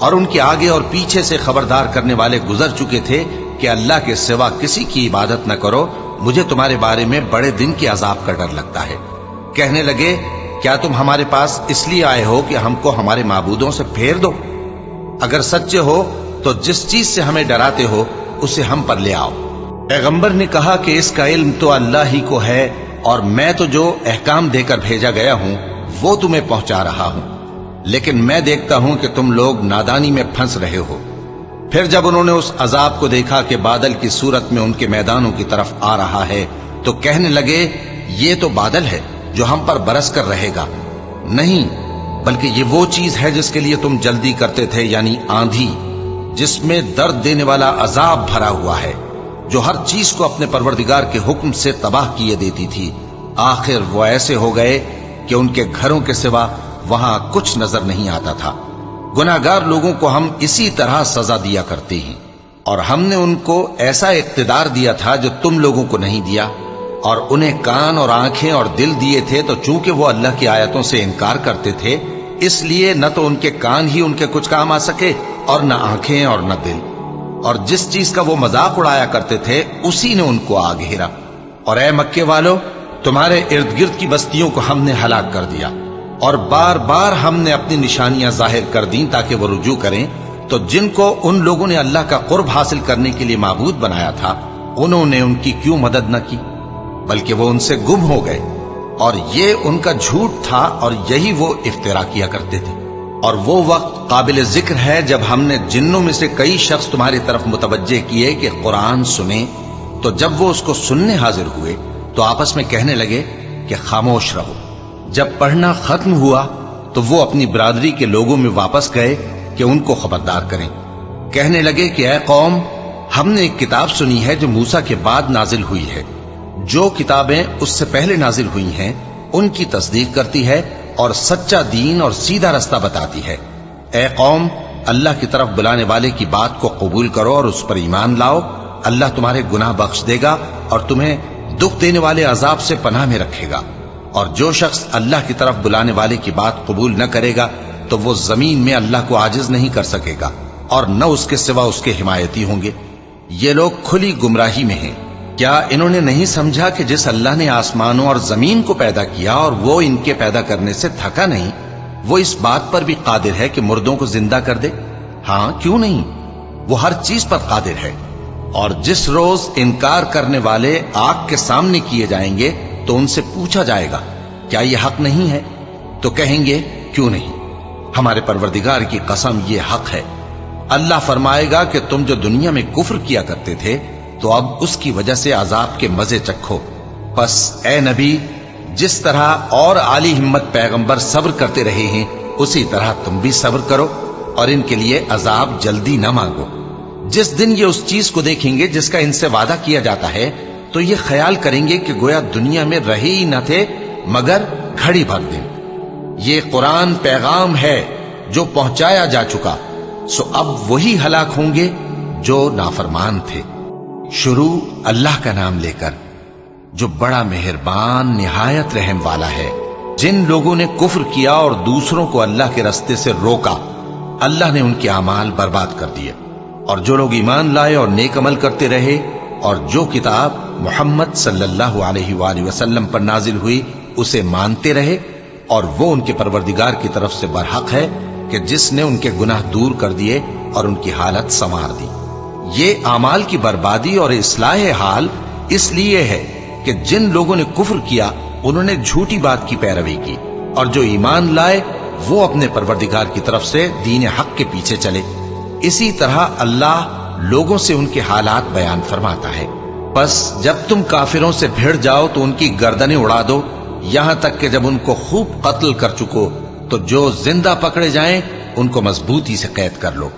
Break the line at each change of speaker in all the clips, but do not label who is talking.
اور ان کے آگے اور پیچھے سے خبردار کرنے والے گزر چکے تھے کہ اللہ کے سوا کسی کی عبادت نہ کرو، مجھے تمہارے بارے میں بڑے دن کے عذاب کا ڈر لگتا ہے۔ کہنے لگے کیا تم ہمارے پاس اس لیے آئے ہو کہ ہم کو ہمارے معبودوں سے پھیر دو؟ اگر سچے ہو تو جس چیز سے ہمیں ڈراتے ہو اسے ہم پر لے آؤ۔ پیغمبر نے کہا کہ اس کا علم تو اللہ ہی کو ہے، اور میں تو جو احکام دے کر بھیجا گیا ہوں وہ تمہیں پہنچا رہا ہوں، لیکن میں دیکھتا ہوں کہ تم لوگ نادانی میں پھنس رہے ہو۔ پھر جب انہوں نے اس عذاب کو دیکھا کہ بادل کی صورت میں ان کے میدانوں کی طرف آ رہا ہے تو کہنے لگے یہ تو بادل ہے جو ہم پر برس کر رہے گا۔ نہیں، بلکہ یہ وہ چیز ہے جس کے لیے تم جلدی کرتے تھے، یعنی آندھی، جس میں درد دینے والا عذاب بھرا ہوا ہے، جو ہر چیز کو اپنے پروردگار کے حکم سے تباہ کیے دیتی تھی۔ آخر وہ ایسے ہو گئے کہ ان کے گھروں کے سوا وہاں کچھ نظر نہیں آتا تھا۔ گناہگار لوگوں کو ہم اسی طرح سزا دیا کرتے ہیں، اور ہم نے ان کو ایسا اقتدار دیا تھا جو تم لوگوں کو نہیں دیا، اور انہیں کان اور آنکھیں اور دل دیے تھے، تو چونکہ وہ اللہ کی آیتوں سے انکار کرتے تھے اس لیے نہ تو ان کے کان ہی ان کے کچھ کام آ سکے اور نہ آنکھیں اور نہ دل، اور جس چیز کا وہ مذاق اڑایا کرتے تھے اسی نے ان کو آ گھیرا۔ اور اے مکے والو، تمہارے ارد گرد کی بستیوں کو ہم نے ہلاک کر دیا، اور بار بار ہم نے اپنی نشانیاں ظاہر کر دیں تاکہ وہ رجوع کریں، تو جن کو ان لوگوں نے اللہ کا قرب حاصل کرنے کے لیے معبود بنایا تھا انہوں نے ان کی کیوں مدد نہ کی، بلکہ وہ ان سے گم ہو گئے، اور یہ ان کا جھوٹ تھا اور یہی وہ افترا کیا کرتے تھے۔ اور وہ وقت قابل ذکر ہے جب ہم نے جنوں میں سے کئی شخص تمہاری طرف متوجہ کیے کہ قرآن سنیں، تو جب وہ اس کو سننے حاضر ہوئے تو آپس میں کہنے لگے کہ خاموش رہو۔ جب پڑھنا ختم ہوا تو وہ اپنی برادری کے لوگوں میں واپس گئے کہ ان کو خبردار کریں۔ کہنے لگے کہ اے قوم، ہم نے ایک کتاب سنی ہے جو موسیٰ کے بعد نازل ہوئی ہے، جو کتابیں اس سے پہلے نازل ہوئی ہیں ان کی تصدیق کرتی ہے اور سچا دین اور سیدھا رستہ بتاتی ہے۔ اے قوم، اللہ کی طرف بلانے والے کی بات کو قبول کرو اور اس پر ایمان لاؤ، اللہ تمہارے گناہ بخش دے گا اور تمہیں دکھ دینے والے عذاب سے پناہ میں رکھے گا۔ اور جو شخص اللہ کی طرف بلانے والے کی بات قبول نہ کرے گا تو وہ زمین میں اللہ کو عاجز نہیں کر سکے گا، اور نہ اس کے سوا اس کے حمایتی ہوں گے۔ یہ لوگ کھلی گمراہی میں ہیں۔ کیا انہوں نے نہیں سمجھا کہ جس اللہ نے آسمانوں اور زمین کو پیدا کیا اور وہ ان کے پیدا کرنے سے تھکا نہیں، وہ اس بات پر بھی قادر ہے کہ مردوں کو زندہ کر دے؟ ہاں، کیوں نہیں، وہ ہر چیز پر قادر ہے۔ اور جس روز انکار کرنے والے آگ کے سامنے کیے جائیں گے تو ان سے پوچھا جائے گا کیا یہ حق نہیں ہے؟ تو کہیں گے کیوں نہیں، ہمارے پروردگار کی قسم یہ حق ہے۔ اللہ فرمائے گا کہ تم جو دنیا میں کفر کیا کرتے تھے تو اب اس کی وجہ سے عذاب کے مزے چکھو۔ پس اے نبی، جس طرح اور عالی ہمت پیغمبر صبر کرتے رہے ہیں اسی طرح تم بھی صبر کرو، اور ان کے لیے عذاب جلدی نہ مانگو۔ جس دن یہ اس چیز کو دیکھیں گے جس کا ان سے وعدہ کیا جاتا ہے تو یہ خیال کریں گے کہ گویا دنیا میں رہے ہی نہ تھے مگر گھڑی بھر دن۔ یہ قرآن پیغام ہے جو پہنچایا جا چکا، سو اب وہی ہلاک ہوں گے جو نافرمان تھے۔ شروع اللہ کا نام لے کر جو بڑا مہربان نہایت رحم والا ہے۔ جن لوگوں نے کفر کیا اور دوسروں کو اللہ کے رستے سے روکا، اللہ نے ان کے اعمال برباد کر دیے، اور جو لوگ ایمان لائے اور نیک عمل کرتے رہے اور جو کتاب محمد صلی اللہ علیہ وآلہ وسلم پر نازل ہوئی اسے مانتے رہے، اور وہ ان کے پروردگار کی طرف سے برحق ہے کہ جس نے ان کے گناہ دور کر دیے اور ان کی حالت سنوار دی۔ یہ اعمال کی بربادی اور اصلاح حال اس لیے ہے کہ جن لوگوں نے کفر کیا انہوں نے جھوٹی بات کی پیروی کی، اور جو ایمان لائے وہ اپنے پروردگار کی طرف سے دین حق کے پیچھے چلے۔ اسی طرح اللہ لوگوں سے ان کے حالات بیان فرماتا ہے۔ پس جب تم کافروں سے بھیڑ جاؤ تو ان کی گردنیں اڑا دو، یہاں تک کہ جب ان کو خوب قتل کر چکو تو جو زندہ پکڑے جائیں ان کو مضبوطی سے قید کر لو۔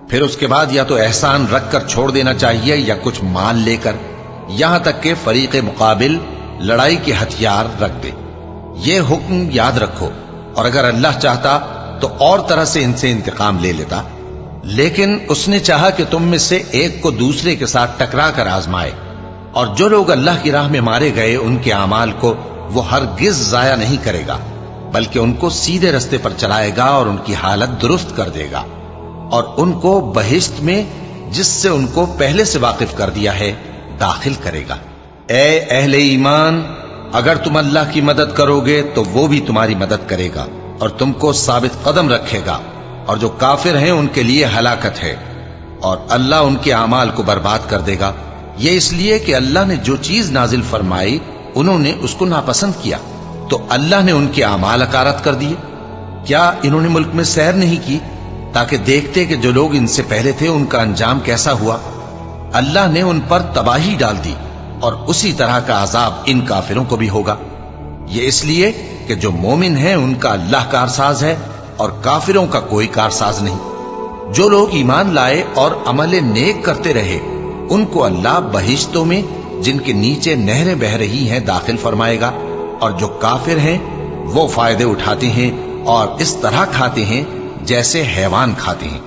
پھر اس کے بعد یا تو احسان رکھ کر چھوڑ دینا چاہیے یا کچھ مال لے کر، یہاں تک کہ فریق مقابل لڑائی کے ہتھیار رکھ دے۔ یہ حکم یاد رکھو، اور اگر اللہ چاہتا تو اور طرح سے ان سے انتقام لے لیتا، لیکن اس نے چاہا کہ تم میں سے ایک کو دوسرے کے ساتھ ٹکرا کر آزمائے۔ اور جو لوگ اللہ کی راہ میں مارے گئے ان کے اعمال کو وہ ہرگز ضائع نہیں کرے گا، بلکہ ان کو سیدھے رستے پر چلائے گا اور ان کی حالت درست کر دے گا۔ اور ان کو بہشت میں جس سے ان کو پہلے سے واقف کر دیا ہے داخل کرے گا۔ اے اہل ایمان، اگر تم اللہ کی مدد کرو گے تو وہ بھی تمہاری مدد کرے گا اور تم کو ثابت قدم رکھے گا، اور جو کافر ہیں ان کے لیے ہلاکت ہے، اور اللہ ان کے اعمال کو برباد کر دے گا۔ یہ اس لیے کہ اللہ نے جو چیز نازل فرمائی انہوں نے اس کو ناپسند کیا، تو اللہ نے ان کے اعمال اکارت کر دیے۔ کیا انہوں نے ملک میں سیر نہیں کی تاکہ دیکھتے کہ جو لوگ ان سے پہلے تھے ان کا انجام کیسا ہوا؟ اللہ نے ان پر تباہی ڈال دی، اور اسی طرح کا عذاب ان کافروں کو بھی ہوگا۔ یہ اس لیے کہ جو مومن ہیں ان کا اللہ کارساز ہے اور کافروں کا کوئی کارساز نہیں۔ جو لوگ ایمان لائے اور عمل نیک کرتے رہے ان کو اللہ بہشتوں میں جن کے نیچے نہریں بہ رہی ہیں داخل فرمائے گا، اور جو کافر ہیں وہ فائدے اٹھاتے ہیں اور اس طرح کھاتے ہیں جیسے حیوان کھاتے ہیں،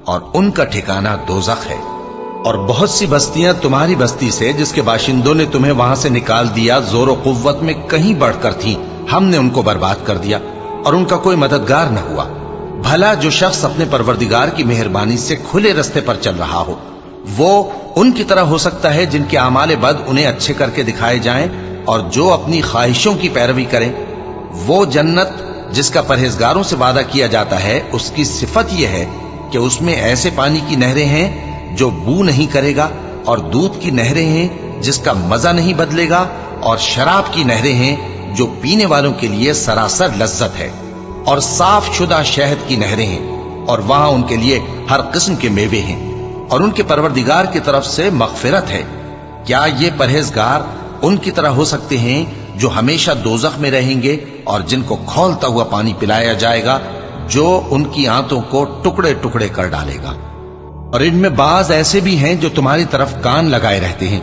اور ان کا ٹھکانہ دوزخ ہے۔ اور بہت سی بستیاں تمہاری بستی سے جس کے باشندوں نے تمہیں وہاں سے نکال دیا زور و قوت میں کہیں بڑھ کر تھیں، ہم نے ان کو برباد کر دیا اور ان کا کوئی مددگار نہ ہوا۔ بھلا جو شخص اپنے پروردگار کی مہربانی سے کھلے رستے پر چل رہا ہو وہ ان کی طرح ہو سکتا ہے جن کے اعمال بد انہیں اچھے کر کے دکھائے جائیں، اور جو اپنی خواہشوں کی پیروی کریں وہ جنت جس کا پرہیزگاروں سے وعدہ کیا جاتا ہے اس کی صفت یہ ہے کہ اس میں ایسے پانی کی نہریں ہیں جو بو نہیں کرے گا، اور دودھ کی نہریں ہیں جس کا مزہ نہیں بدلے گا، اور شراب کی نہریں ہیں جو پینے والوں کے لیے سراسر لذت ہے، اور صاف شدہ شہد کی نہریں ہیں، اور وہاں ان کے لیے ہر قسم کے میوے ہیں، اور ان کے پروردگار کی طرف سے مغفرت ہے۔ کیا یہ پرہیزگار ان کی طرح ہو سکتے ہیں جو ہمیشہ دوزخ میں رہیں گے اور جن کو کھولتا ہوا پانی پلایا جائے گا جو ان کی آنتوں کو ٹکڑے ٹکڑے کر ڈالے گا؟ اور ان میں بعض ایسے بھی ہیں جو تمہاری طرف کان لگائے رہتے ہیں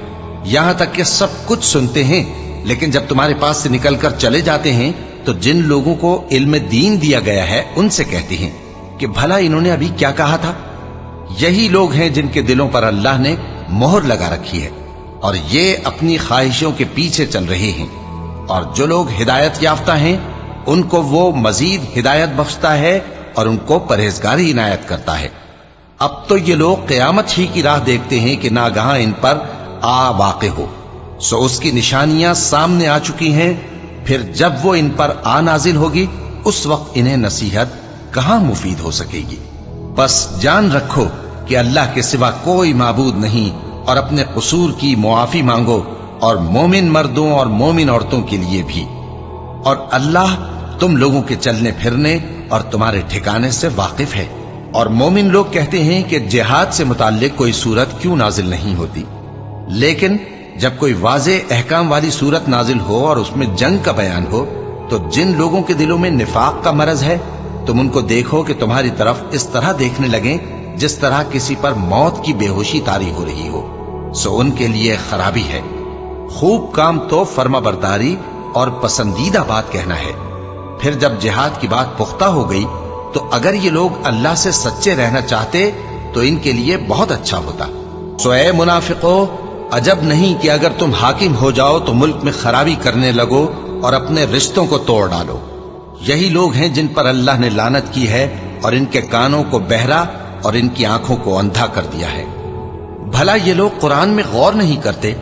یہاں تک کہ سب کچھ سنتے ہیں، لیکن جب تمہارے پاس سے نکل کر چلے جاتے ہیں تو جن لوگوں کو علم دین دیا گیا ہے ان سے کہتے ہیں کہ بھلا انہوں نے ابھی کیا کہا تھا؟ یہی لوگ ہیں جن کے دلوں پر اللہ نے مہر لگا رکھی ہے اور یہ اپنی خواہشوں کے پیچھے چل رہے ہیں، اور جو لوگ ہدایت یافتہ ہیں ان کو وہ مزید ہدایت بخشتا ہے اور ان کو پرہیزگاری عنایت کرتا ہے۔ اب تو یہ لوگ قیامت ہی کی راہ دیکھتے ہیں کہ ناگہاں ان پر آ واقع ہو، سو اس کی نشانیاں سامنے آ چکی ہیں، پھر جب وہ ان پر آ نازل ہوگی اس وقت انہیں نصیحت کہاں مفید ہو سکے گی۔ بس جان رکھو کہ اللہ کے سوا کوئی معبود نہیں، اور اپنے قصور کی معافی مانگو، اور مومن مردوں اور مومن عورتوں کے لیے بھی، اور اللہ تم لوگوں کے چلنے پھرنے اور تمہارے ٹھکانے سے واقف ہے۔ اور مومن لوگ کہتے ہیں کہ جہاد سے متعلق کوئی سورت کیوں نازل نہیں ہوتی، لیکن جب کوئی واضح احکام والی سورت نازل ہو اور اس میں جنگ کا بیان ہو تو جن لوگوں کے دلوں میں نفاق کا مرض ہے تم ان کو دیکھو کہ تمہاری طرف اس طرح دیکھنے لگیں جس طرح کسی پر موت کی بے ہوشی طاری ہو رہی ہو، سو ان کے لیے خرابی ہے۔ خوب کام تو فرما برداری اور پسندیدہ بات کہنا ہے۔ پھر جب جہاد کی بات پختہ ہو گئی تو اگر یہ لوگ اللہ سے سچے رہنا چاہتے تو ان کے لیے بہت اچھا ہوتا۔ سو اے منافقو، عجب نہیں کہ اگر تم حاکم ہو جاؤ تو ملک میں خرابی کرنے لگو اور اپنے رشتوں کو توڑ ڈالو۔ یہی لوگ ہیں جن پر اللہ نے لعنت کی ہے اور ان کے کانوں کو بہرا اور ان کی آنکھوں کو اندھا کر دیا ہے۔ بھلا یہ لوگ قرآن میں غور نہیں کرتے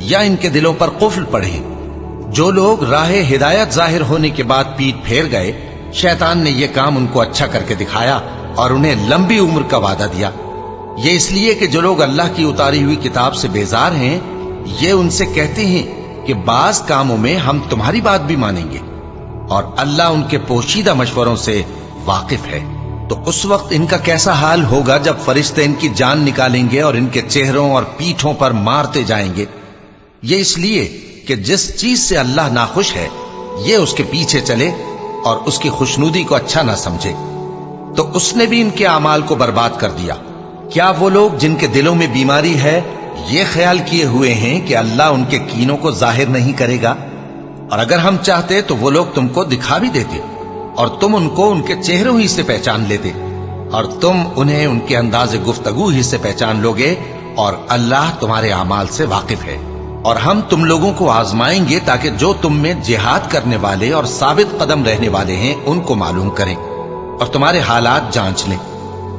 یا ان کے دلوں پر قفل پڑے؟ جو لوگ راہ ہدایت ظاہر ہونے کے بعد پیٹ پھیر گئے، شیطان نے یہ کام ان کو اچھا کر کے دکھایا اور انہیں لمبی عمر کا وعدہ دیا۔ یہ اس لیے کہ جو لوگ اللہ کی اتاری ہوئی کتاب سے بیزار ہیں یہ ان سے کہتے ہیں کہ بعض کاموں میں ہم تمہاری بات بھی مانیں گے، اور اللہ ان کے پوشیدہ مشوروں سے واقف ہے۔ تو اس وقت ان کا کیسا حال ہوگا جب فرشتے ان کی جان نکالیں گے اور ان کے چہروں اور پیٹھوں پر مارتے جائیں گے۔ یہ اس لیے کہ جس چیز سے اللہ ناخوش ہے یہ اس کے پیچھے چلے اور اس کی خوشنودی کو اچھا نہ سمجھے، تو اس نے بھی ان کے اعمال کو برباد کر دیا۔ کیا وہ لوگ جن کے دلوں میں بیماری ہے یہ خیال کیے ہوئے ہیں کہ اللہ ان کے کینوں کو ظاہر نہیں کرے گا؟ اور اگر ہم چاہتے تو وہ لوگ تم کو دکھا بھی دیتے اور تم ان کو ان کے چہروں ہی سے پہچان لیتے، اور تم انہیں ان کے انداز گفتگو ہی سے پہچان لوگے، اور اللہ تمہارے اعمال سے واقف ہے۔ اور ہم تم لوگوں کو آزمائیں گے تاکہ جو تم میں جہاد کرنے والے اور ثابت قدم رہنے والے ہیں ان کو معلوم کریں اور تمہارے حالات جانچ لیں۔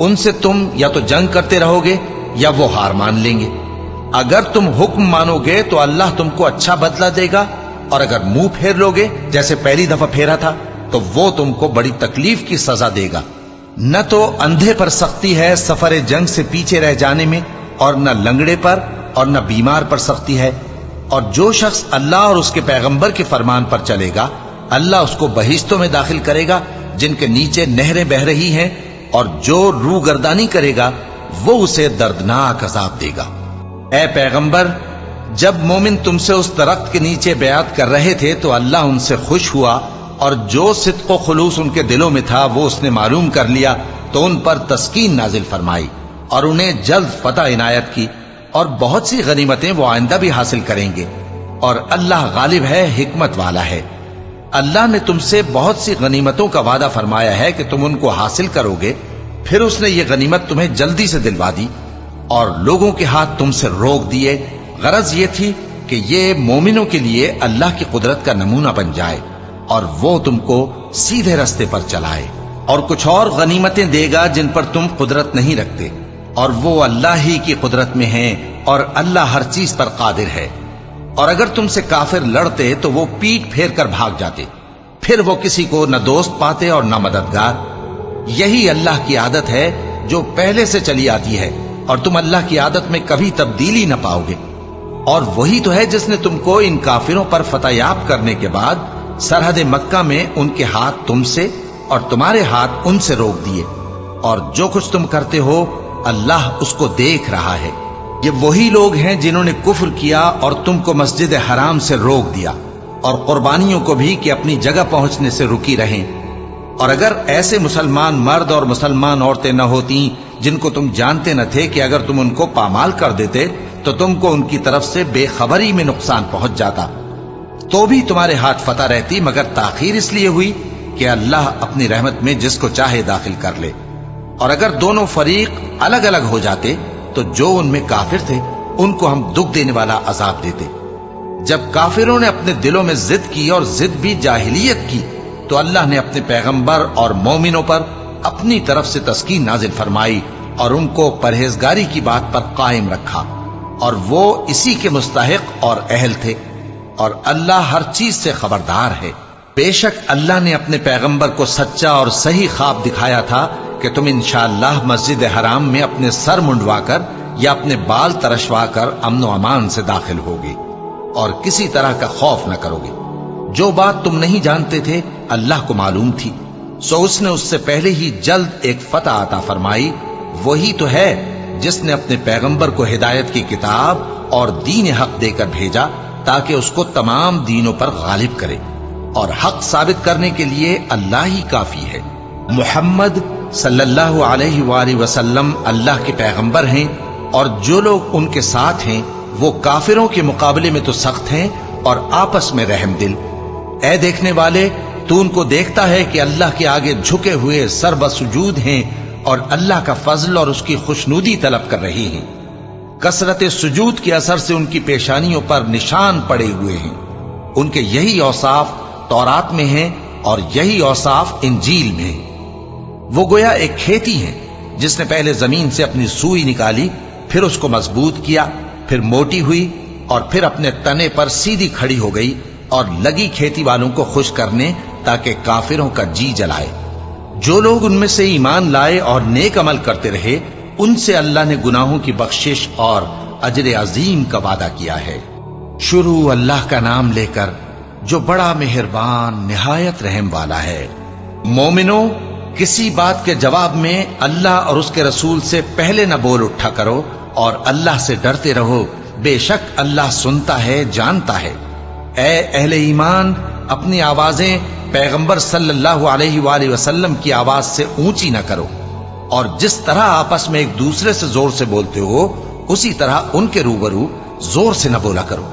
ان سے تم یا تو جنگ کرتے رہو گے یا وہ ہار مان لیں گے۔ اگر تم حکم مانو گے تو اللہ تم کو اچھا بدلہ دے گا، اور اگر منہ پھیر لو گے جیسے پہلی دفعہ پھیرا تھا تو وہ تم کو بڑی تکلیف کی سزا دے گا۔ نہ تو اندھے پر سختی ہے سفر جنگ سے پیچھے رہ جانے میں، اور نہ لنگڑے پر اور نہ بیمار پر سختی ہے، اور جو شخص اللہ اور اس کے پیغمبر کے فرمان پر چلے گا اللہ اس کو بہشتوں میں داخل کرے گا جن کے نیچے نہریں بہ رہی ہیں، اور جو روح گردانی کرے گا وہ اسے دردناک عذاب دے گا۔ اے پیغمبر، جب مومن تم سے اس درخت کے نیچے بیعت کر رہے تھے تو اللہ ان سے خوش ہوا، اور جو صدق و خلوص ان کے دلوں میں تھا وہ اس نے معلوم کر لیا تو ان پر تسکین نازل فرمائی اور انہیں جلد فتح عنایت کی، اور بہت سی غنیمتیں وہ آئندہ بھی حاصل کریں گے، اور اللہ غالب ہے، حکمت والا ہے۔ اللہ نے تم سے بہت سی غنیمتوں کا وعدہ فرمایا ہے کہ تم ان کو حاصل کرو گے، پھر اس نے یہ غنیمت تمہیں جلدی سے دلوا دی اور لوگوں کے ہاتھ تم سے روک دیے۔ غرض یہ تھی کہ یہ مومنوں کے لیے اللہ کی قدرت کا نمونہ بن جائے اور وہ تم کو سیدھے رستے پر چلائے، اور کچھ اور غنیمتیں دے گا جن پر تم قدرت نہیں رکھتے، اور وہ اللہ ہی کی قدرت میں ہیں، اور اللہ ہر چیز پر قادر ہے۔ اور اگر تم سے کافر لڑتے تو وہ پیٹ پھیر کر بھاگ جاتے، پھر وہ کسی کو نہ دوست پاتے اور نہ مددگار۔ یہی اللہ کی عادت ہے جو پہلے سے چلی آتی ہے، اور تم اللہ کی عادت میں کبھی تبدیلی نہ پاؤ گے۔ اور وہی تو ہے جس نے تم کو ان کافروں پر فتح یاب کرنے کے بعد سرحد مکہ میں ان کے ہاتھ تم سے اور تمہارے ہاتھ ان سے روک دیے، اور جو کچھ تم کرتے ہو اللہ اس کو دیکھ رہا ہے۔ یہ وہی لوگ ہیں جنہوں نے کفر کیا اور تم کو مسجد حرام سے روک دیا، اور قربانیوں کو بھی کہ اپنی جگہ پہنچنے سے رکی رہیں۔ اور اگر ایسے مسلمان مرد اور مسلمان عورتیں نہ ہوتی جن کو تم جانتے نہ تھے کہ اگر تم ان کو پامال کر دیتے تو تم کو ان کی طرف سے بے خبری میں نقصان پہنچ جاتا، تو بھی تمہارے ہاتھ فتح رہتی، مگر تاخیر اس لیے ہوئی کہ اللہ اپنی رحمت میں جس کو چاہے داخل کر لے۔ اور اگر دونوں فریق الگ الگ ہو جاتے تو جو ان میں کافر تھے ان کو ہم دکھ دینے والا عذاب دیتے۔ جب کافروں نے اپنے دلوں میں ضد کی، اور ضد بھی جاہلیت کی، تو اللہ نے اپنے پیغمبر اور مومنوں پر اپنی طرف سے تسکین نازل فرمائی اور ان کو پرہیزگاری کی بات پر قائم رکھا، اور وہ اسی کے مستحق اور اہل تھے، اور اللہ ہر چیز سے خبردار ہے۔ بے شک اللہ نے اپنے پیغمبر کو سچا اور صحیح خواب دکھایا تھا کہ تم انشاءاللہ مسجد حرام میں اپنے سر منڈوا کر یا اپنے بال ترشوا کر امن و امان سے داخل ہوگے اور کسی طرح کا خوف نہ کرو گے۔ جو بات تم نہیں جانتے تھے اللہ کو معلوم تھی، سو اس نے اس سے پہلے ہی جلد ایک فتح عطا فرمائی۔ وہی تو ہے جس نے اپنے پیغمبر کو ہدایت کی کتاب اور دین حق دے کر بھیجا تاکہ اس کو تمام دینوں پر غالب کرے، اور حق ثابت کرنے کے لیے اللہ ہی کافی ہے۔ محمد صلی اللہ علیہ وآلہ وسلم اللہ کے پیغمبر ہیں، اور جو لوگ ان کے ساتھ ہیں وہ کافروں کے مقابلے میں تو سخت ہیں اور آپس میں رحم دل۔ اے دیکھنے والے، تو ان کو دیکھتا ہے کہ اللہ کے آگے جھکے ہوئے سر بسجود ہیں اور اللہ کا فضل اور اس کی خوشنودی طلب کر رہی ہیں۔ کثرت سجود کے اثر سے ان کی پیشانیوں پر نشان پڑے ہوئے ہیں۔ ان کے یہی اوصاف تورات میں ہیں اور یہی اوصاف انجیل میں ہیں۔ وہ گویا ایک کھیتی ہے جس نے پہلے زمین سے اپنی سوئی نکالی، پھر اس کو مضبوط کیا، پھر موٹی ہوئی، اور پھر اپنے تنے پر سیدھی کھڑی ہو گئی، اور لگی کھیتی والوں کو خوش کرنے تاکہ کافروں کا جی جلائے۔ جو لوگ ان میں سے ایمان لائے اور نیک عمل کرتے رہے ان سے اللہ نے گناہوں کی بخشش اور اجر عظیم کا وعدہ کیا ہے۔ شروع اللہ کا نام لے کر جو بڑا مہربان نہایت رحم والا ہے۔ مومنوں، کسی بات کے جواب میں اللہ اور اس کے رسول سے پہلے نہ بول اٹھا کرو، اور اللہ سے ڈرتے رہو، بے شک اللہ سنتا ہے، جانتا ہے۔ اے اہل ایمان، اپنی آوازیں پیغمبر صلی اللہ علیہ وآلہ وسلم کی آواز سے اونچی نہ کرو، اور جس طرح آپس میں ایک دوسرے سے زور سے بولتے ہو اسی طرح ان کے روبرو زور سے نہ بولا کرو،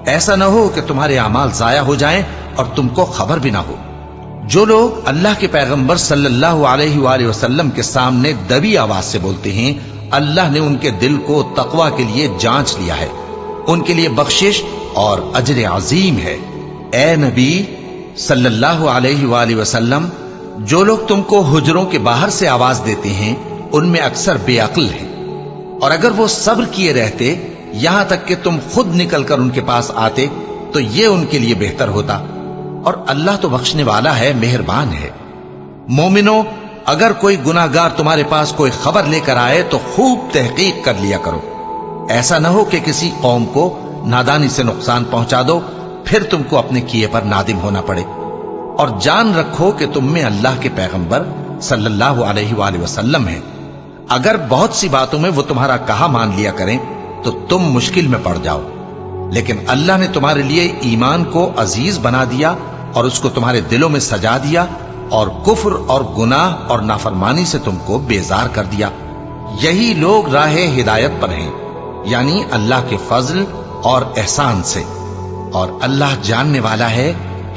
ایسا نہ ہو کہ تمہارے اعمال ضائع ہو جائیں اور تم کو خبر بھی نہ ہو۔ جو لوگ اللہ کے پیغمبر صلی اللہ علیہ وآلہ وسلم کے سامنے دبی آواز سے بولتے ہیں اللہ نے ان کے دل کو تقوی کے لیے جانچ لیا ہے، ان کے لیے بخشش اور اجر عظیم ہے۔ اے نبی صلی اللہ علیہ وآلہ وسلم، جو لوگ تم کو حجروں کے باہر سے آواز دیتے ہیں ان میں اکثر بے عقل ہیں، اور اگر وہ صبر کیے رہتے یہاں تک کہ تم خود نکل کر ان کے پاس آتے تو یہ ان کے لیے بہتر ہوتا، اور اللہ تو بخشنے والا ہے، مہربان ہے۔ مومنو، اگر کوئی گناہگار تمہارے پاس کوئی خبر لے کر آئے تو خوب تحقیق کر لیا کرو، ایسا نہ ہو کہ کسی قوم کو نادانی سے نقصان پہنچا دو، پھر تم کو اپنے کیے پر نادم ہونا پڑے۔ اور جان رکھو کہ تم میں اللہ کے پیغمبر صلی اللہ علیہ وآلہ وسلم ہیں، اگر بہت سی باتوں میں وہ تمہارا کہا مان لیا کریں تو تم مشکل میں پڑ جاؤ، لیکن اللہ نے تمہارے لیے ایمان کو عزیز بنا دیا اور اس کو تمہارے دلوں میں سجا دیا، اور کفر اور گناہ اور نافرمانی سے تم کو بیزار کر دیا۔ یہی لوگ راہ ہدایت پر ہیں، یعنی اللہ کے فضل اور احسان سے، اور اللہ جاننے والا ہے،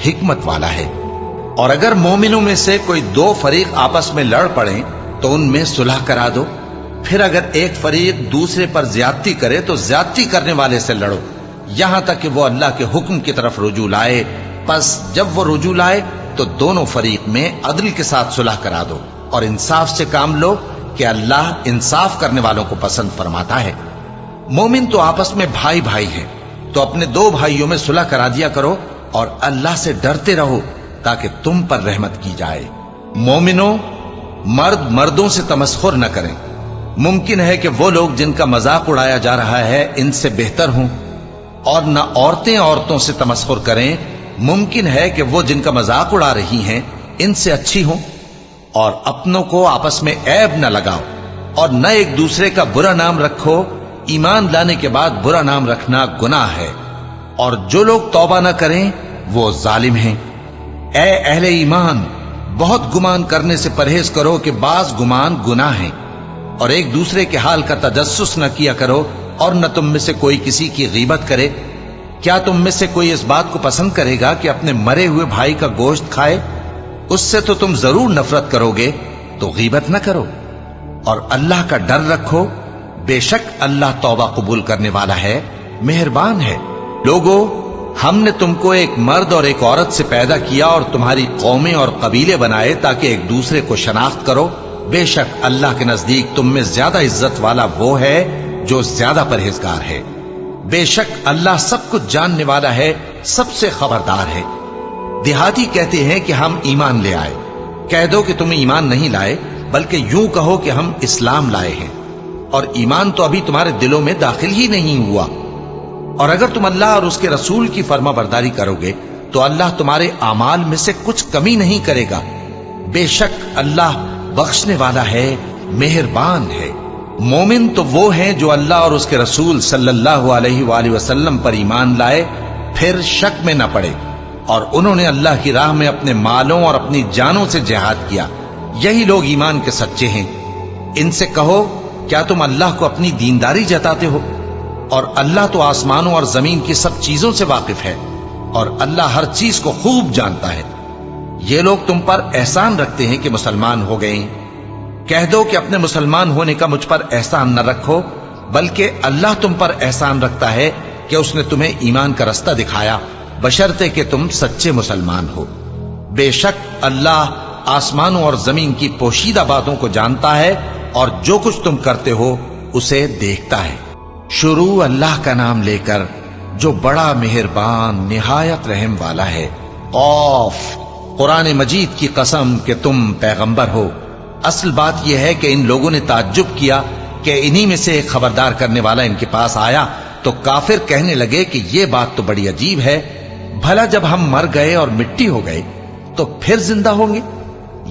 حکمت والا ہے۔ اور اگر مومنوں میں سے کوئی دو فریق آپس میں لڑ پڑیں تو ان میں صلح کرا دو، پھر اگر ایک فریق دوسرے پر زیادتی کرے تو زیادتی کرنے والے سے لڑو، یہاں تک کہ وہ اللہ کے حکم کی طرف رجوع لائے۔ پس جب وہ رجوع لائے تو دونوں فریق میں عدل کے ساتھ صلح کرا دو، اور انصاف سے کام لو کہ اللہ انصاف کرنے والوں کو پسند فرماتا ہے۔ مومن تو آپس میں بھائی بھائی ہیں، تو اپنے دو بھائیوں میں صلح کرا دیا کرو، اور اللہ سے ڈرتے رہو تاکہ تم پر رحمت کی جائے۔ مومنوں، مرد مردوں سے تمسخر نہ کریں، ممکن ہے کہ وہ لوگ جن کا مذاق اڑایا جا رہا ہے ان سے بہتر ہوں، اور نہ عورتیں عورتوں سے تمسخر کریں، ممکن ہے کہ وہ جن کا مذاق اڑا رہی ہیں ان سے اچھی ہوں۔ اور اپنوں کو آپس میں عیب نہ لگاؤ، اور نہ ایک دوسرے کا برا نام رکھو، ایمان لانے کے بعد برا نام رکھنا گناہ ہے، اور جو لوگ توبہ نہ کریں وہ ظالم ہیں۔ اے اہل ایمان، بہت گمان کرنے سے پرہیز کرو کہ بعض گمان گناہ ہیں، اور ایک دوسرے کے حال کا تجسس نہ کیا کرو، اور نہ تم میں سے کوئی کسی کی غیبت کرے۔ کیا تم میں سے کوئی اس بات کو پسند کرے گا کہ اپنے مرے ہوئے بھائی کا گوشت کھائے؟ اس سے تو تم ضرور نفرت کرو گے، تو غیبت نہ کرو، اور اللہ کا ڈر رکھو، بے شک اللہ توبہ قبول کرنے والا ہے، مہربان ہے۔ لوگو، ہم نے تم کو ایک مرد اور ایک عورت سے پیدا کیا اور تمہاری قومیں اور قبیلے بنائے تاکہ ایک دوسرے کو شناخت کرو۔ بے شک اللہ کے نزدیک تم میں زیادہ عزت والا وہ ہے جو زیادہ پرہیزگار ہے۔ بے شک اللہ سب کچھ جاننے والا ہے، سب سے خبردار ہے۔ دیہاتی کہتے ہیں کہ ہم ایمان لے آئے، کہہ دو کہ تم ایمان نہیں لائے، بلکہ یوں کہو کہ ہم اسلام لائے ہیں، اور ایمان تو ابھی تمہارے دلوں میں داخل ہی نہیں ہوا۔ اور اگر تم اللہ اور اس کے رسول کی فرما برداری کرو گے تو اللہ تمہارے اعمال میں سے کچھ کمی نہیں کرے گا، بے شک اللہ بخشنے والا ہے، مہربان ہے۔ مومن تو وہ ہیں جو اللہ اور اس کے رسول صلی اللہ علیہ وآلہ وسلم پر ایمان لائے، پھر شک میں نہ پڑے، اور انہوں نے اللہ کی راہ میں اپنے مالوں اور اپنی جانوں سے جہاد کیا، یہی لوگ ایمان کے سچے ہیں۔ ان سے کہو، کیا تم اللہ کو اپنی دینداری جتاتے ہو؟ اور اللہ تو آسمانوں اور زمین کی سب چیزوں سے واقف ہے، اور اللہ ہر چیز کو خوب جانتا ہے۔ یہ لوگ تم پر احسان رکھتے ہیں کہ مسلمان ہو گئے ہیں، کہہ دو کہ اپنے مسلمان ہونے کا مجھ پر احسان نہ رکھو، بلکہ اللہ تم پر احسان رکھتا ہے کہ اس نے تمہیں ایمان کا رستہ دکھایا، بشرطے کہ تم سچے مسلمان ہو۔ بے شک اللہ آسمانوں اور زمین کی پوشیدہ باتوں کو جانتا ہے، اور جو کچھ تم کرتے ہو اسے دیکھتا ہے۔ شروع اللہ کا نام لے کر جو بڑا مہربان نہایت رحم والا ہے۔ قاف، قرآن مجید کی قسم کہ تم پیغمبر ہو۔ اصل بات یہ ہے کہ ان لوگوں نے تعجب کیا کہ انہی میں سے ایک خبردار کرنے والا ان کے پاس آیا، تو کافر کہنے لگے کہ یہ بات تو بڑی عجیب ہے، بھلا جب ہم مر گئے اور مٹی ہو گئے تو پھر زندہ ہوں گے؟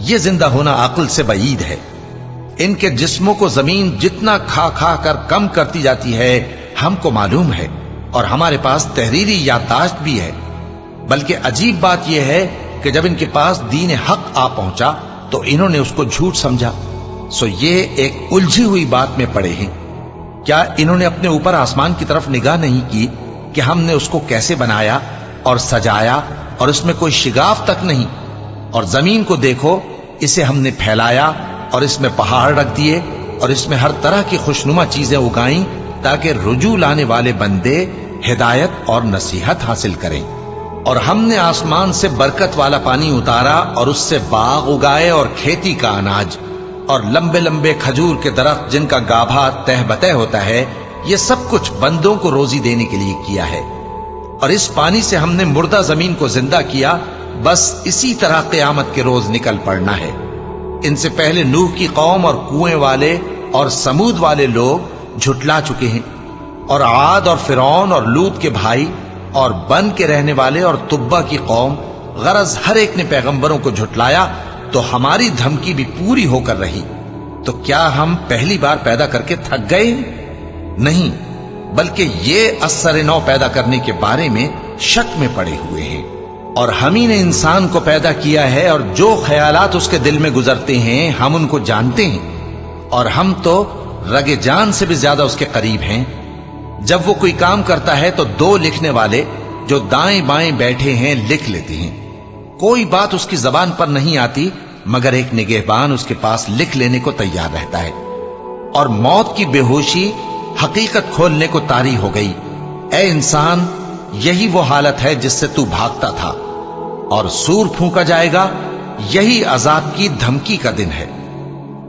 یہ زندہ ہونا عقل سے بعید ہے۔ ان کے جسموں کو زمین جتنا کھا کھا کر کم کرتی جاتی ہے ہم کو معلوم ہے، اور ہمارے پاس تحریری یادداشت بھی ہے۔ بلکہ عجیب بات یہ ہے کہ جب ان کے پاس دین حق آ پہنچا تو انہوں نے اس کو جھوٹ سمجھا، سو یہ ایک الجھی ہوئی بات میں پڑے ہیں۔ کیا انہوں نے اپنے اوپر آسمان کی طرف نگاہ نہیں کی کہ ہم نے اس کو کیسے بنایا اور سجایا، اور اس میں کوئی شگاف تک نہیں؟ اور زمین کو دیکھو، اسے ہم نے پھیلایا اور اس میں پہاڑ رکھ دیے، اور اس میں ہر طرح کی خوشنما چیزیں اگائیں تاکہ رجوع لانے والے بندے ہدایت اور نصیحت حاصل کریں۔ اور ہم نے آسمان سے برکت والا پانی اتارا اور اس سے باغ اگائے اور کھیتی کا اناج، اور لمبے لمبے کھجور کے درخت جن کا گابھا تہ بتہ ہوتا ہے، یہ سب کچھ بندوں کو روزی دینے کے لیے کیا ہے۔ اور اس پانی سے ہم نے مردہ زمین کو زندہ کیا، بس اسی طرح قیامت کے روز نکل پڑنا ہے۔ ان سے پہلے نوح کی قوم اور کنویں والے اور سمود والے لوگ جھٹلا چکے ہیں، اور عاد اور فرعون اور لوط کے بھائی اور بن کے رہنے والے اور تبا کی قوم، غرض ہر ایک نے پیغمبروں کو جھٹلایا، تو ہماری دھمکی بھی پوری ہو کر رہی۔ تو کیا ہم پہلی بار پیدا کر کے تھک گئے؟ نہیں، بلکہ یہ اثر نو پیدا کرنے کے بارے میں شک میں پڑے ہوئے ہیں۔ اور ہم ہی نے انسان کو پیدا کیا ہے، اور جو خیالات اس کے دل میں گزرتے ہیں ہم ان کو جانتے ہیں، اور ہم تو رگ جان سے بھی زیادہ اس کے قریب ہیں۔ جب وہ کوئی کام کرتا ہے تو دو لکھنے والے جو دائیں بائیں بیٹھے ہیں لکھ لیتے ہیں۔ کوئی بات اس کی زبان پر نہیں آتی مگر ایک نگہبان اس کے پاس لکھ لینے کو تیار رہتا ہے۔ اور موت کی بے ہوشی حقیقت کھولنے کو طاری ہو گئی۔ اے انسان، یہی وہ حالت ہے جس سے تو بھاگتا تھا، اور سور پھونکا جائے گا، یہی عذاب کی دھمکی کا دن ہے۔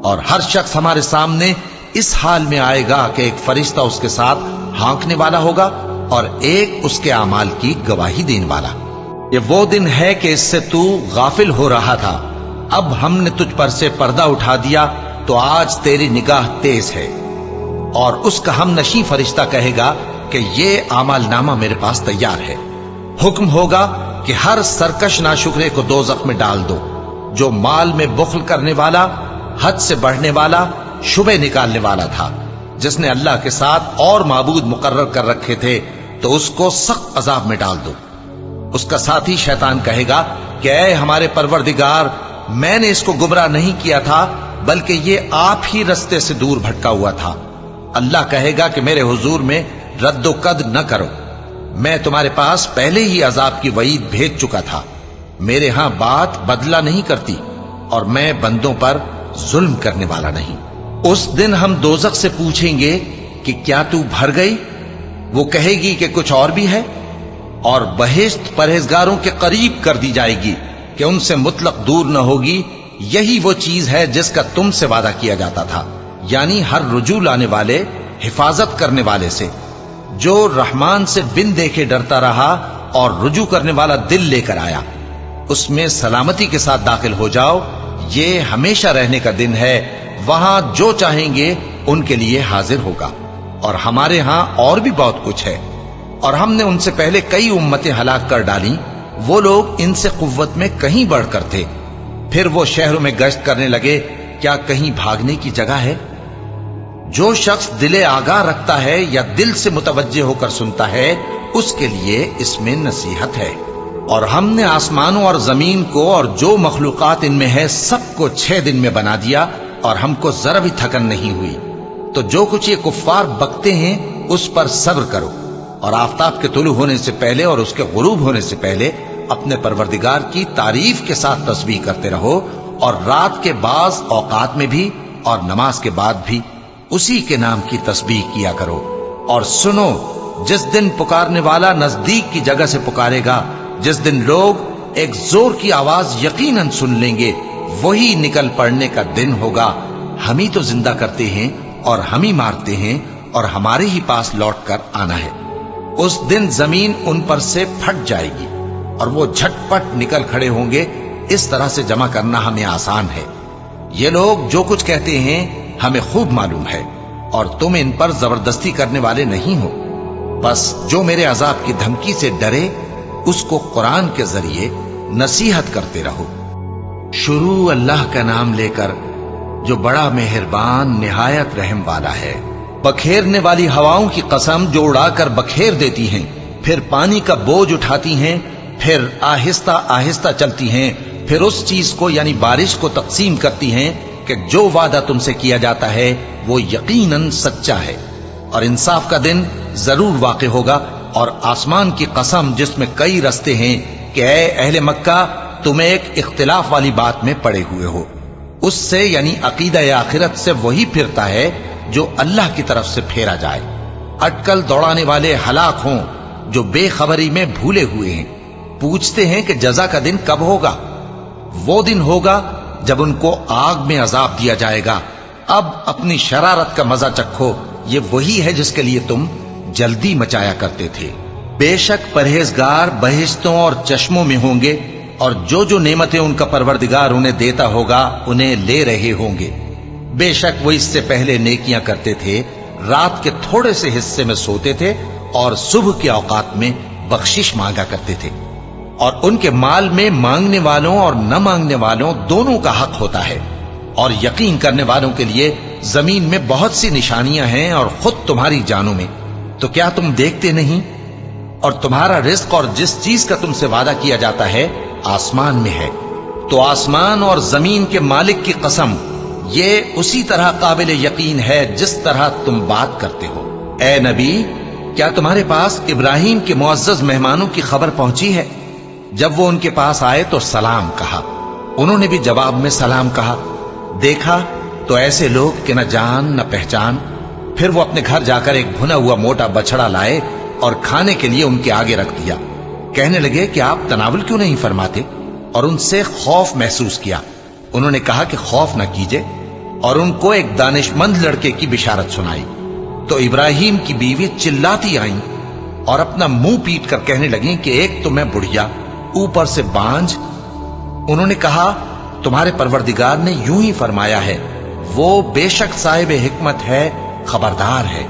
اور ہر شخص ہمارے سامنے اس حال میں آئے گا کہ ایک فرشتہ اس کے ساتھ ہانکنے والا ہوگا اور ایک اس کے اعمال کی گواہی دینے والا۔ یہ وہ دن ہے کہ اس سے تو غافل ہو رہا تھا، اب ہم نے تجھ پر سے پردہ اٹھا دیا تو آج تیری نگاہ تیز ہے۔ اور اس کا ہم نشیں فرشتہ کہے گا کہ یہ اعمال نامہ میرے پاس تیار ہے۔ حکم ہوگا کہ ہر سرکش ناشکرے کو دوزخ میں ڈال دو، جو مال میں بخل کرنے والا، حد سے بڑھنے والا، شبہ نکالنے والا تھا، جس نے اللہ کے ساتھ اور معبود مقرر کر رکھے تھے، تو اس کو سخت عذاب میں ڈال دو۔ اس کا ساتھی شیطان کہے گا کہ اے ہمارے پروردگار، میں نے اس کو گمراہ نہیں کیا تھا بلکہ یہ آپ ہی رستے سے دور بھٹکا ہوا تھا۔ اللہ کہے گا کہ میرے حضور میں رد و قد نہ کرو، میں تمہارے پاس پہلے ہی عذاب کی وعید بھیج چکا تھا۔ میرے ہاں بات بدلہ نہیں کرتی، اور میں بندوں پر ظلم کرنے والا نہیں۔ اس دن ہم دوزخ سے پوچھیں گے کہ کیا تو بھر گئی؟ وہ کہے گی کہ کچھ اور بھی ہے، اور بہشت پرہیزگاروں کے قریب کر دی جائے گی کہ ان سے مطلق دور نہ ہوگی۔ یہی وہ چیز ہے جس کا تم سے وعدہ کیا جاتا تھا، یعنی ہر رجوع لانے والے، حفاظت کرنے والے سے، جو رحمان سے بن دیکھے ڈرتا رہا اور رجوع کرنے والا دل لے کر آیا، اس میں سلامتی کے ساتھ داخل ہو جاؤ۔ یہ ہمیشہ رہنے کا دن ہے، وہاں جو چاہیں گے ان کے لیے حاضر ہوگا۔ اور ہمارے ہاں اور بھی بہت کچھ ہے، اور ہم نے ان سے پہلے کئی امتیں ہلاک کر ڈالیں، وہ لوگ ان سے قوت میں کہیں بڑھ کر تھے۔ پھر وہ شہروں میں گشت کرنے لگے، کیا کہیں بھاگنے کی جگہ ہے؟ جو شخص دل آگاہ رکھتا ہے یا دل سے متوجہ ہو کر سنتا ہے، اس کے لیے اس میں نصیحت ہے۔ اور ہم نے آسمانوں اور زمین کو اور جو مخلوقات ان میں ہے سب کو 6 دن میں بنا دیا، اور ہم کو ذرا بھی تھکن نہیں ہوئی۔ تو جو کچھ یہ کفار بکتے ہیں اس پر صبر کرو، اور آفتاب کے طلوع ہونے سے پہلے اور اس کے غروب ہونے سے پہلے اپنے پروردگار کی تعریف کے ساتھ تسبیح کرتے رہو، اور رات کے بعض اوقات میں بھی اور نماز کے بعد بھی اسی کے نام کی تسبیح کیا کرو۔ اور سنو، جس دن پکارنے والا نزدیک کی جگہ سے پکارے گا، جس دن لوگ ایک زور کی آواز یقیناً سن لیں گے، وہی نکل پڑنے کا دن ہوگا۔ ہم ہی تو زندہ کرتے ہیں اور ہم ہی مارتے ہیں، اور ہمارے ہی پاس لوٹ کر آنا ہے۔ اس دن زمین ان پر سے پھٹ جائے گی، اور وہ جھٹ پٹ نکل کھڑے ہوں گے۔ اس طرح سے جمع کرنا ہمیں آسان ہے۔ یہ لوگ جو کچھ کہتے ہیں ہمیں خوب معلوم ہے، اور تم ان پر زبردستی کرنے والے نہیں ہو۔ بس جو میرے عذاب کی دھمکی سے ڈرے، اس کو قرآن کے ذریعے نصیحت کرتے رہو۔ شروع اللہ کا نام لے کر جو بڑا مہربان نہایت رحم والا ہے۔ بکھیرنے والی ہواؤں کی قسم جو اڑا کر بکھیر دیتی ہیں، پھر پانی کا بوجھ اٹھاتی ہیں، پھر آہستہ آہستہ چلتی ہیں، پھر اس چیز کو یعنی بارش کو تقسیم کرتی ہیں کہ جو وعدہ تم سے کیا جاتا ہے وہ یقیناً سچا ہے، اور انصاف کا دن ضرور واقع ہوگا۔ اور آسمان کی قسم جس میں کئی رستے ہیں کہ اے اہل مکہ، تم ایک اختلاف والی بات میں پڑے ہوئے ہو، اس سے یعنی عقیدہ آخرت سے وہی پھرتا ہے جو اللہ کی طرف سے پھیرا جائے۔ اٹکل دوڑانے والے ہلاک ہوں جو بے خبری میں بھولے ہوئے ہیں، پوچھتے ہیں کہ جزا کا دن کب ہوگا؟ وہ دن ہوگا جب ان کو آگ میں عذاب دیا جائے گا، اب اپنی شرارت کا مزہ چکھو، یہ وہی ہے جس کے لیے تم جلدی مچایا کرتے تھے۔ بے شک پرہیزگار بہشتوں اور چشموں میں ہوں گے، اور جو جو نعمتیں ان کا پروردگار انہیں دیتا ہوگا انہیں لے رہے ہوں گے۔ بے شک وہ اس سے پہلے نیکیاں کرتے تھے، رات کے تھوڑے سے حصے میں سوتے تھے اور صبح کے اوقات میں بخشش مانگا کرتے تھے، اور ان کے مال میں مانگنے والوں اور نہ مانگنے والوں دونوں کا حق ہوتا ہے۔ اور یقین کرنے والوں کے لیے زمین میں بہت سی نشانیاں ہیں، اور خود تمہاری جانوں میں، تو کیا تم دیکھتے نہیں؟ اور تمہارا رزق اور جس چیز کا تم سے وعدہ کیا جاتا ہے آسمان میں ہے، تو آسمان اور زمین کے مالک کی قسم، یہ اسی طرح قابل یقین ہے جس طرح تم بات کرتے ہو۔ اے نبی، کیا تمہارے پاس ابراہیم کے معزز مہمانوں کی خبر پہنچی ہے؟ جب وہ ان کے پاس آئے تو سلام کہا، انہوں نے بھی جواب میں سلام کہا۔ دیکھا تو ایسے لوگ کہ نہ جان نہ پہچان۔ پھر وہ اپنے گھر جا کر ایک بھنا ہوا موٹا بچڑا لائے اور کھانے کے لیے ان کے آگے رکھ دیا۔ کہنے لگے کہ آپ تناول کیوں نہیں فرماتے؟ اور ان سے خوف محسوس کیا۔ انہوں نے کہا کہ خوف نہ کیجے، اور ان کو ایک دانشمند لڑکے کی بشارت سنائی۔ تو ابراہیم کی بیوی چلاتی آئیں اور اپنا منہ پیٹ کر کہنے لگیں کہ ایک تو میں بڑھیا، اوپر سے بانجھ۔ انہوں نے کہا تمہارے پروردگار نے یوں ہی فرمایا ہے، وہ بے شک صاحب حکمت ہے، خبردار ہے۔